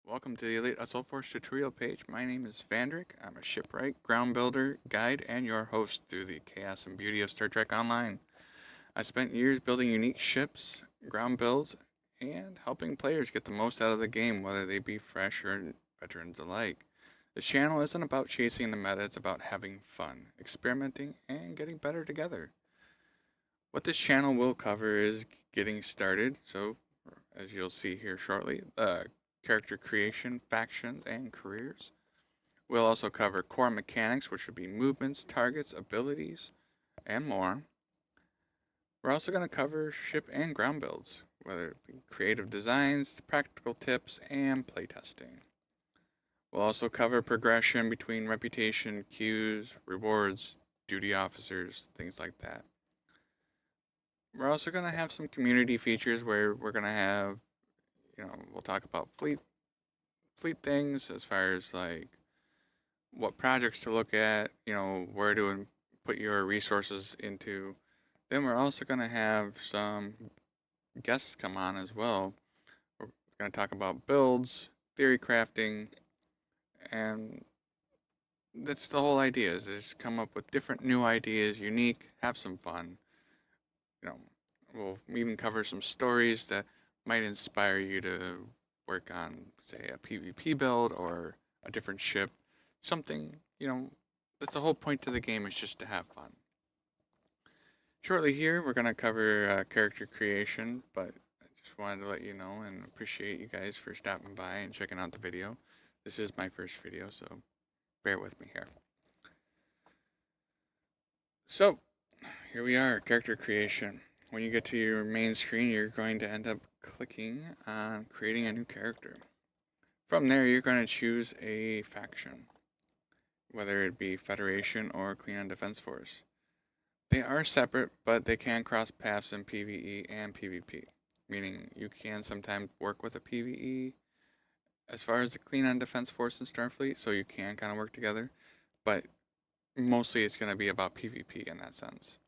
Welcome to the Elite Assault Force tutorial page. My name is Vandrick. I'm a shipwright, ground builder, guide, and your host through the chaos and beauty of Star Trek Online. I spent years building unique ships, ground builds, and helping players get the most out of the game, whether they be fresh or veterans alike. This channel isn't about chasing the meta, it's about having fun, experimenting, and getting better together. What this channel will cover is getting started, so as you'll see here shortly, character creation, factions, and careers. We'll also cover core mechanics, which would be movements, targets, abilities, and more. We're also going to cover ship and ground builds, whether it be creative designs, practical tips, and playtesting. We'll also cover progression between reputation, queues, rewards, duty officers, things like that. We're also going to have some community features where we're going to have, we'll talk about fleet things as far as like what projects to look at, where to put your resources into. Then we're also going to have some guests come on as well. We're going to talk about builds, theory crafting, and that's the whole idea is just come up with different new ideas, unique, have some fun. You know, we'll even cover some stories that might inspire you to work on, say, a PvP build or a different ship. Something, that's the whole point to the game is just to have fun. Shortly here, we're going to cover character creation, but I just wanted to let you know and appreciate you guys for stopping by and checking out the video. This is my first video, so bear with me here. So, here we are, character creation. When you get to your main screen, you're going to end up clicking on creating a new character. From there, you're going to choose a faction, whether it be Federation or Klingon Defense Force. They are separate, but they can cross paths in PvE and PvP, meaning you can sometimes work with a PvE as far as the Klingon Defense Force and Starfleet, so you can kind of work together, but mostly it's going to be about PvP in that sense.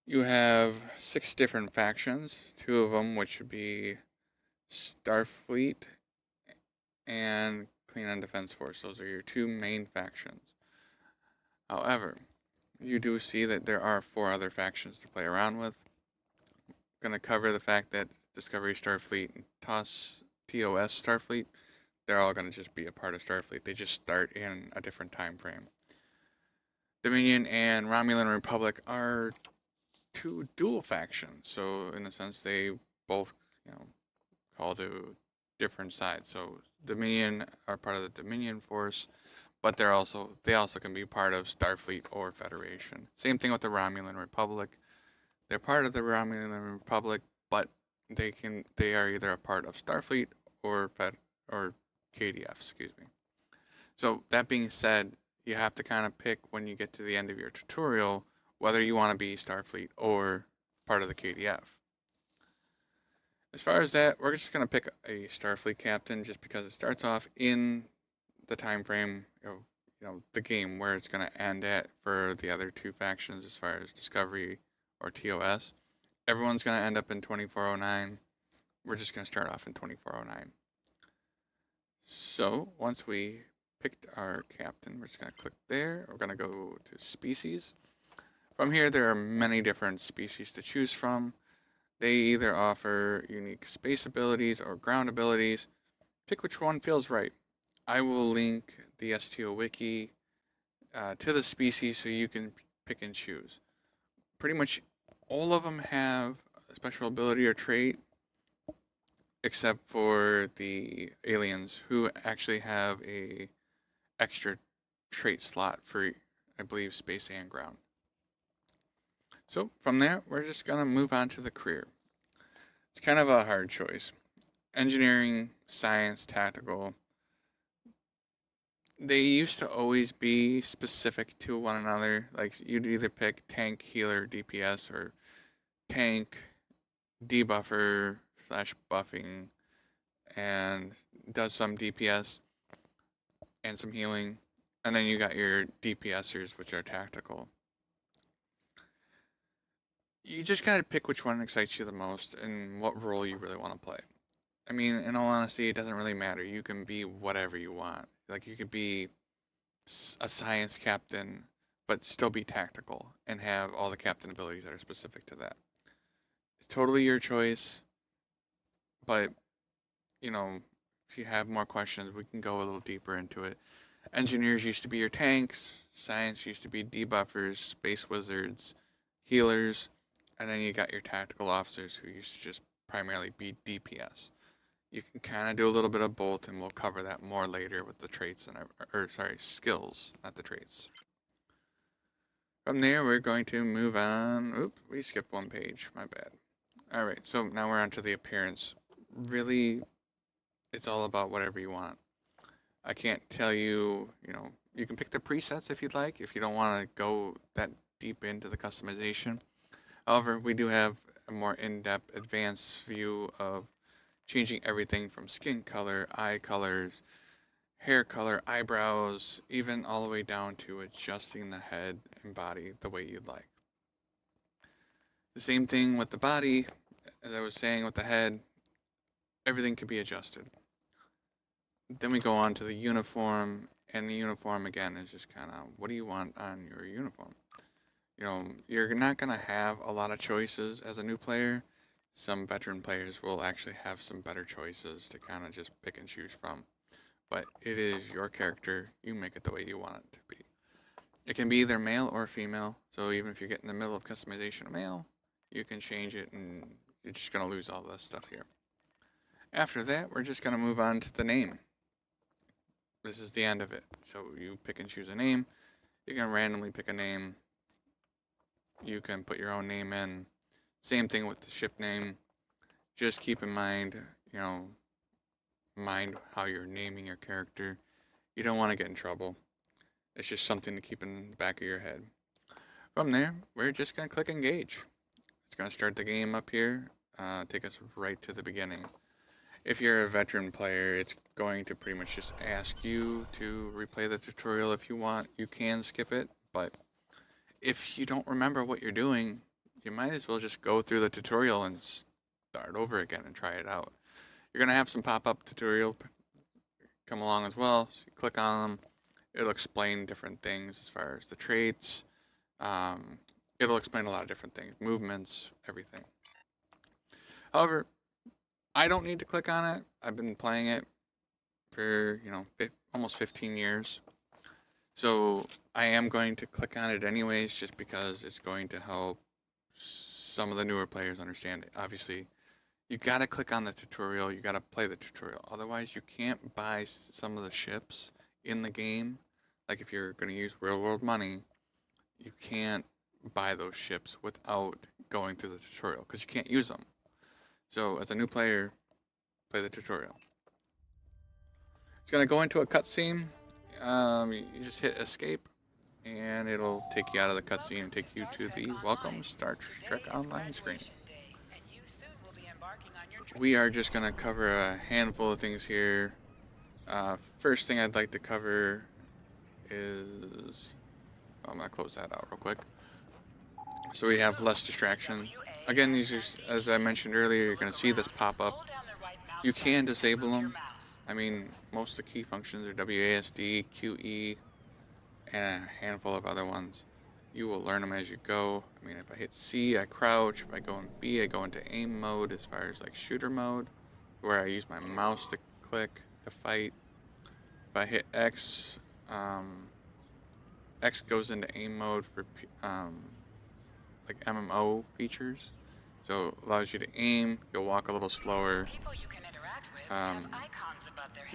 You have 6 different factions, 2 of them which would be Starfleet and Klingon Defense Force. Those are your 2 main factions. However, you do see that there are 4 other factions to play around with. I'm going to cover the fact that Discovery Starfleet and TOS Starfleet, they're all going to just be a part of Starfleet. They just start in a different time frame. Dominion and Romulan Republic are 2 dual factions, so in a sense they both, call to different sides. So Dominion are part of the Dominion force, but they also can be part of Starfleet or Federation. Same thing with the Romulan Republic. They're part of the Romulan Republic, but they are either a part of Starfleet or or KDF, excuse me. So that being said, you have to kind of pick when you get to the end of your tutorial whether you want to be Starfleet or part of the KDF. As far as that, we're just going to pick a Starfleet captain just because it starts off in the time frame of the game where it's going to end at for the other 2 factions as far as Discovery or TOS. Everyone's going to end up in 2409. We're just going to start off in 2409. So once we picked our captain, we're just going to click there. We're going to go to species. From here, there are many different species to choose from. They either offer unique space abilities or ground abilities. Pick which one feels right. I will link the STO wiki to the species so you can pick and choose. Pretty much all of them have a special ability or trait, except for the aliens who actually have a extra trait slot for, I believe, space and ground. So from there, we're just going to move on to the career. It's kind of a hard choice. Engineering, science, tactical, they used to always be specific to one another. Like you'd either pick tank, healer, DPS, or tank, debuffer slash buffing, and does some DPS and some healing. And then you got your DPSers, which are tactical. You just gotta pick which one excites you the most and what role you really want to play. I mean, in all honesty, it doesn't really matter. You can be whatever you want. Like, you could be a science captain, but still be tactical and have all the captain abilities that are specific to that. It's totally your choice, but, you know, if you have more questions, we can go a little deeper into it. Engineers used to be your tanks, science used to be debuffers, space wizards, healers, and then you got your tactical officers who used to just primarily be DPS. You can kind of do a little bit of both, and we'll cover that more later with the traits and skills, not the traits. From there, we're going to move on. Oop, we skipped one page. My bad. All right, so now we're on to the appearance. Really, it's all about whatever you want. I can't tell you, you can pick the presets if you'd like, if you don't want to go that deep into the customization. However, we do have a more in-depth, advanced view of changing everything from skin color, eye colors, hair color, eyebrows, even all the way down to adjusting the head and body the way you'd like. The same thing with the body, as I was saying with the head, everything can be adjusted. Then we go on to the uniform, and the uniform again is just kind of what do you want on your uniform? You're not going to have a lot of choices as a new player. Some veteran players will actually have some better choices to kind of just pick and choose from. But it is your character. You make it the way you want it to be. It can be either male or female. So even if you get in the middle of customization of male, you can change it and you're just going to lose all this stuff here. After that, we're just going to move on to the name. This is the end of it. So you pick and choose a name. You can randomly pick a name. You can put your own name in. Same thing with the ship name. Just keep in mind, mind how you're naming your character. You don't want to get in trouble. It's just something to keep in the back of your head. From there, we're just going to click engage. It's going to start the game up here, take us right to the beginning. If you're a veteran player, it's going to pretty much just ask you to replay the tutorial if you want. You can skip it, but if you don't remember what you're doing, you might as well just go through the tutorial and start over again and try it out. You're going to have some pop-up tutorial come along as well. So you click on them. It'll explain different things as far as the traits. It'll explain a lot of different things, movements, everything. However, I don't need to click on it. I've been playing it for, almost 15 years. So I am going to click on it anyways, just because it's going to help some of the newer players understand it. Obviously, you got to click on the tutorial. You got to play the tutorial. Otherwise, you can't buy some of the ships in the game. Like if you're going to use real world money, you can't buy those ships without going through the tutorial because you can't use them. So as a new player, play the tutorial. It's going to go into a cutscene. You just hit escape and it'll take you out of the cutscene and take you to the Welcome Star Trek Online screen. We are just going to cover a handful of things here. First thing I'd like to cover is... I'm going to close that out real quick. So we have less distraction. Again, these are, as I mentioned earlier, you're going to see this pop up. You can disable them. I mean, most of the key functions are WASD, QE, and a handful of other ones. You will learn them as you go. I mean, if I hit C, I crouch. If I go in B, I go into aim mode as far as like shooter mode, where I use my mouse to click to fight. If I hit X, X goes into aim mode for like MMO features. So it allows you to aim, you'll walk a little slower.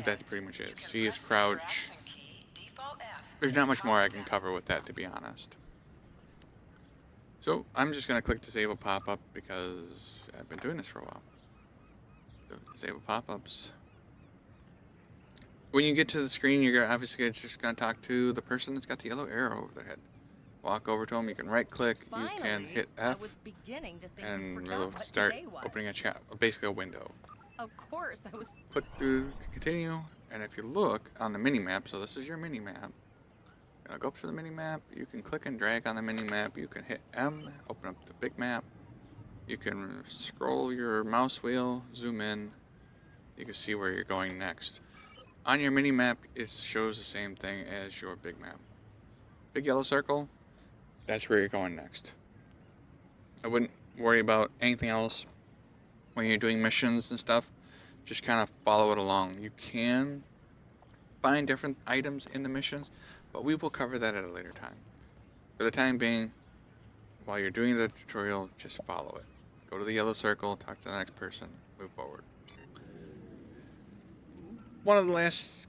That's pretty much it. C is crouch. There's not much more I can cover with that, to be honest. So I'm just going to click disable pop-up because I've been doing this for a while. So disable pop-ups. When you get to the screen, you're obviously just going to talk to the person that's got the yellow arrow over their head. Walk over to them, you can right click, you can hit F, and it'll start opening a chat, basically a window. Of course, I was... Click through to continue, and if you look on the mini-map, so this is your mini-map, go up to the mini-map, you can click and drag on the mini-map, you can hit M, open up the big map, you can scroll your mouse wheel, zoom in, You can see where you're going next. On your mini map, it shows the same thing as your big map. Big yellow circle, that's where you're going next. I wouldn't worry about anything else when you're doing missions and stuff. Just kind of follow it along. You can find different items in the missions, but we will cover that at a later time. For the time being, while you're doing the tutorial, just follow it. Go to the yellow circle, talk to the next person, move forward. One of the last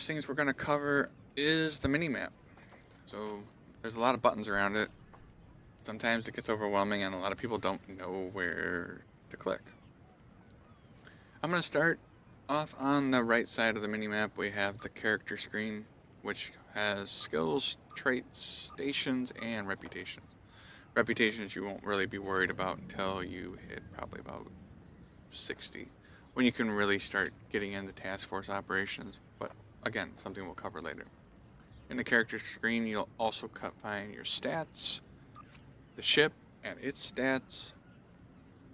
things we're going to cover is the mini map. So there's a lot of buttons around it. Sometimes it gets overwhelming and a lot of people don't know where to click. I'm going to start off on the right side of the minimap. We have the character screen, which has skills, traits, stations, and reputations. Reputations you won't really be worried about until you hit probably about 60, when you can really start getting into task force operations, but again, something we'll cover later. In the character screen, you'll also find your stats, the ship and its stats,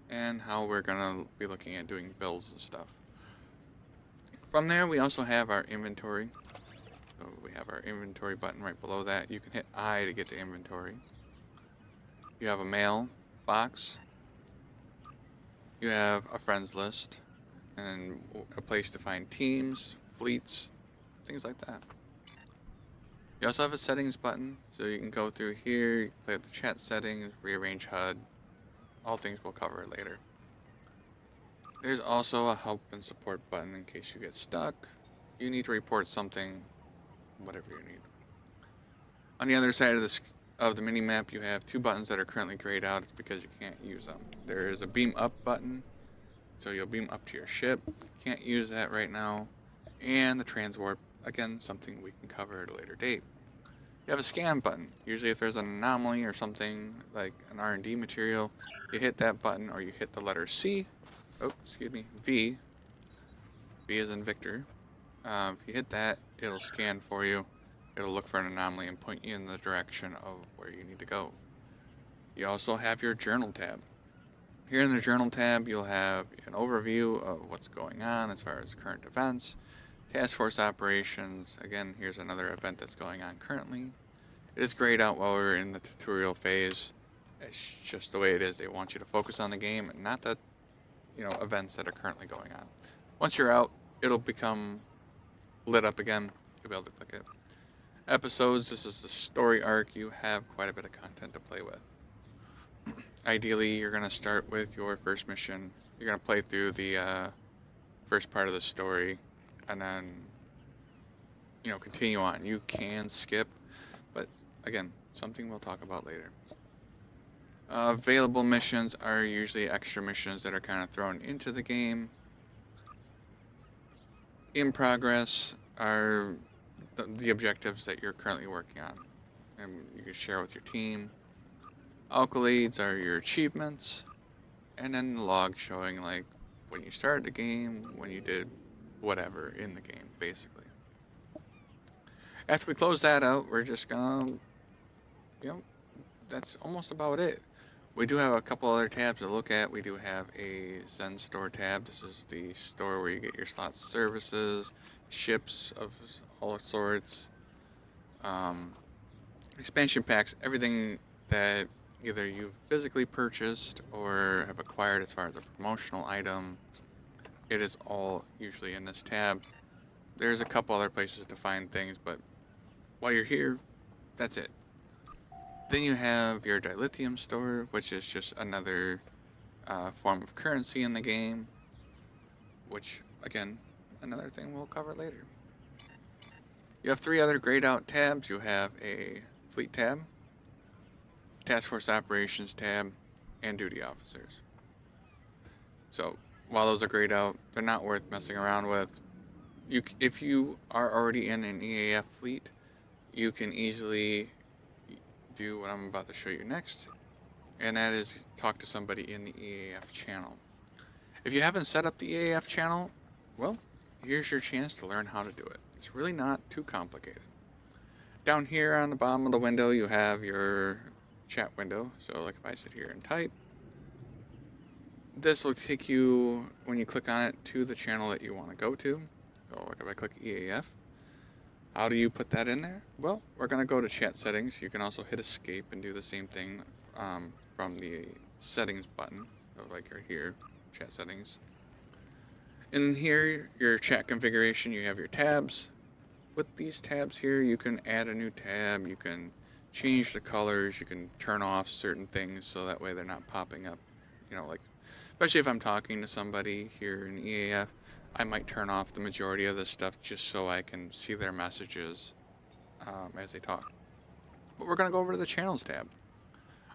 and how we're going to be looking at doing builds and stuff. From there, we also have our inventory. So we have our inventory button right below that. You can hit I to get to inventory. You have a mail box. You have a friends list and a place to find teams, fleets, things like that. You also have a settings button, so you can go through here, you can play with the chat settings, rearrange HUD, all things we'll cover later. There's also a help and support button in case you get stuck, you need to report something, whatever you need. On the other side of the mini map, you have two buttons that are currently grayed out. It's because you can't use them. There is a beam up button, so you'll beam up to your ship. Can't use that right now. And the transwarp, again, something we can cover at a later date. You have a scan button. Usually if there's an anomaly or something like an R&D material, you hit that button or you hit the letter C. V. V as in Victor. If you hit that, it'll scan for you. It'll look for an anomaly and point you in the direction of where you need to go. You also have your journal tab. Here in the journal tab, you'll have an overview of what's going on as far as current events, task force operations. Again, here's another event that's going on currently. It is grayed out while we're in the tutorial phase. It's just the way it is. They want you to focus on the game and not the events that are currently going on. Once you're out, it'll become lit up again. You'll be able to click it. Episodes, this is the story arc. You have quite a bit of content to play with. Ideally, you're going to start with your first mission. You're going to play through the first part of the story and then continue on. You can skip, but again, something we'll talk about later. Available missions are usually extra missions that are kind of thrown into the game. In progress are the objectives that you're currently working on, and you can share with your team. Accolades are your achievements, and then the log showing like when you started the game, when you did whatever in the game, basically. After we close that out, we're just gonna, that's almost about it. We do have a couple other tabs to look at. We do have a Zen Store tab. This is the store where you get your slots services, ships of all sorts, expansion packs, everything that either you've physically purchased or have acquired as far as a promotional item. It is all usually in this tab. There's a couple other places to find things, but while you're here, that's it. Then you have your dilithium store, which is just another form of currency in the game, which, again, another thing we'll cover later. You have three other grayed out tabs. You have a fleet tab, task force operations tab, and duty officers. So while those are grayed out, they're not worth messing around with. If you are already in an EAF fleet, you can easily do what I'm about to show you next, and that is talk to somebody in the EAF channel. If you haven't set up the EAF channel, well, here's your chance to learn how to do it. It's really not too complicated. Down here on the bottom of the window, you have your chat window. So like if I sit here and type, this will take you, when you click on it, to the channel that you want to go to. So like if I click EAF, how do you put that in there? Well, we're going to go to chat settings. You can also hit escape and do the same thing from the settings button. So like right here, chat settings. In here, your chat configuration, you have your tabs. With these tabs here, you can add a new tab, you can change the colors, you can turn off certain things so that way they're not popping up. Like, especially if I'm talking to somebody here in EAF, I might turn off the majority of this stuff just so I can see their messages as they talk. But we're going to go over to the channels tab.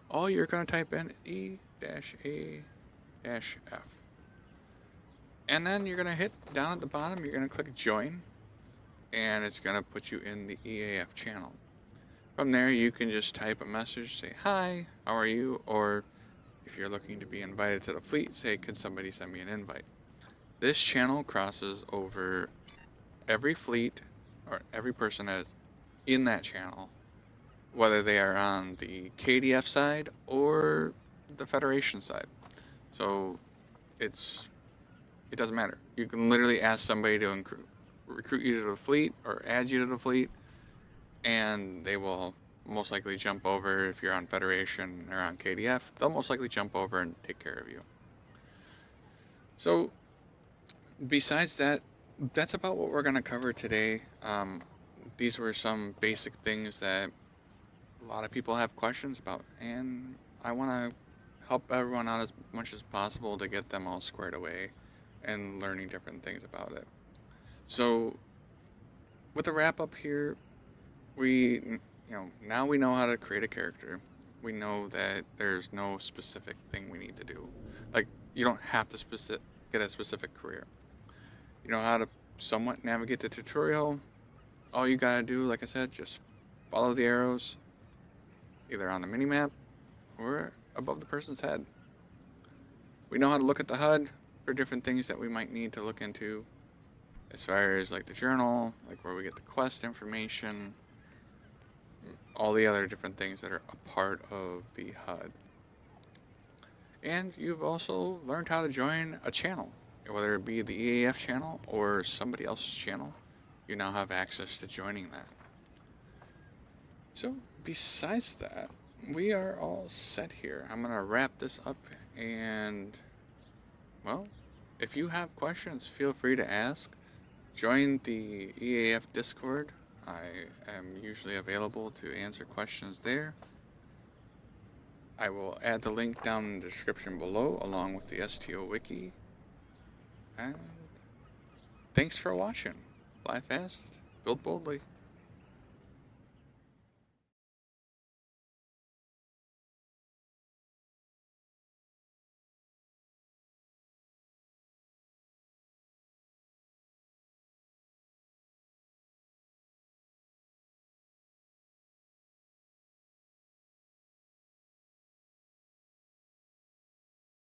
All you're going to type in E-A-F. And then you're going to hit down at the bottom, you're going to click join, and it's going to put you in the EAF channel. From there, you can just type a message, say, hi, how are you? Or if you're looking to be invited to the fleet, say, could somebody send me an invite? This channel crosses over every fleet or every person that is in that channel, whether they are on the KDF side or the Federation side. So it doesn't matter. You can literally ask somebody to recruit you to the fleet or add you to the fleet, and they will most likely jump over. If you're on Federation or on KDF, they'll most likely jump over and take care of you. So besides that, that's about what we're going to cover today. These were some basic things that a lot of people have questions about, and I want to help everyone out as much as possible to get them all squared away and learning different things about it. So with the wrap up here, now we know how to create a character. We know that there's no specific thing we need to do. Like, you don't have to get a specific career. You know how to somewhat navigate the tutorial. All you gotta do, like I said, just follow the arrows, either on the minimap or above the person's head. We know how to look at the HUD for different things that we might need to look into, as far as like the journal, like where we get the quest information, all the other different things that are a part of the HUD. And you've also learned how to join a channel, whether it be the EAF channel or somebody else's channel. You now have access to joining that. So besides that, we are all set here. I'm going to wrap this up, and, well, if you have questions, feel free to ask. Join the EAF Discord. I am usually available to answer questions there. I will add the link down in the description below, along with the STO wiki. And thanks for watching. Fly fast, build boldly.